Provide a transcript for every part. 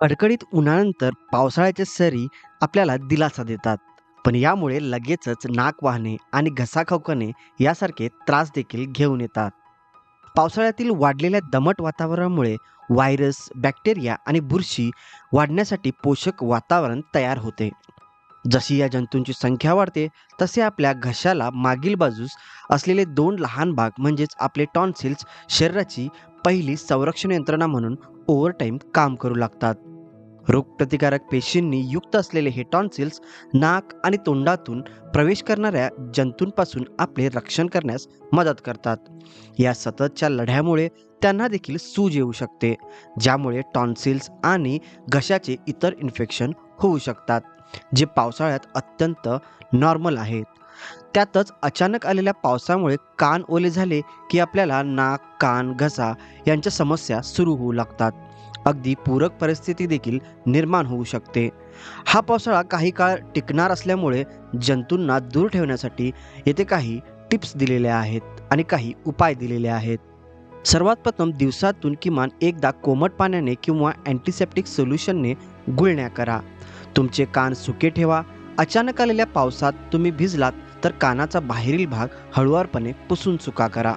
कडकडीत उन्हाळ्यानंतर पावसाळ्याच्या सरी आपल्याला दिलासा देतात. पण यामुळे लगेचच नाक वाहणे आणि घसा खवखणे यासारखे त्रास देखील घेऊन येतात. पावसाळ्यातील वाढलेल्या दमट वातावरणामुळे व्हायरस, बॅक्टेरिया आणि बुरशी वाढण्यासाठी पोषक वातावरण तयार होते. जशी या जंतूंची संख्या वाढते, तसे आपल्या घशाला मागील बाजूस असलेले दोन लहान भाग म्हणजेच आपले टॉन्सिल्स शरीराची पहिली संरक्षण यंत्रणा म्हणून ओव्हरटाईम काम करू लागतात. रोगप्रतिकारक पेशींनी युक्त असलेले हे टॉन्सिल्स नाक आणि तोंडातून प्रवेश करणाऱ्या जंतूंपासून आपले रक्षण करण्यास मदत करतात. या सततच्या लढ्यामुळे त्यांना देखील सूज येऊ शकते, ज्यामुळे टॉन्सिल्स आणि घशाचे इतर इन्फेक्शन होऊ शकतात, जे पावसाळ्यात अत्यंत नॉर्मल आहेत. त्यातच अचानक आलेल्या पावसामुळे कान ओले झाले की आपल्याला नाक, कान, घसा यांच्या समस्या सुरू होऊ लागतात. अगदी पूरक परिस्थिती देखील निर्माण होऊ शकते. हा पावसाळा काही काळ टिकणार असल्यामुळे जंतूंना दूर ठेवण्यासाठी येथे काही टिप्स दिलेल्या आहेत आणि काही उपाय दिलेले आहेत. सर्वात प्रथम दिवसातून किमान एकदा कोमट पाण्याने किंवा अँटीसेप्टिक सोल्युशनने गुळण्या करा. तुमचे कान सुके ठेवा. अचानक आलेल्या पावसात तुम्ही भिजलात तर कानाचा बाहेरील भाग हळुवारपणे पुसून सुका करा.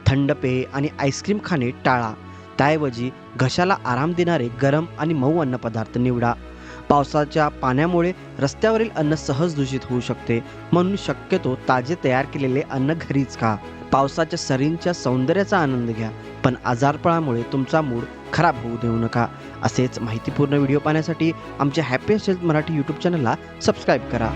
थंड पेय आणि आईस्क्रीम खाणे टाळा. त्याऐवजी घशाला आराम देणारे गरम आणि मऊ अन्नपदार्थ निवडा. पावसाच्या पाण्यामुळे रस्त्यावरील अन्न सहज दूषित होऊ शकते, म्हणून शक्यतो ताजे तयार केलेले अन्न घरीच खा. पावसाच्या सरींच्या सौंदर्याचा आनंद घ्या, पण आजारपणामुळे तुमचा मूड खराब होऊ देऊ नका. असेच माहितीपूर्ण व्हिडिओ पाहण्यासाठी आमच्या हॅपी हेल्थ मराठी यूट्यूब चॅनलला सबस्क्राईब करा.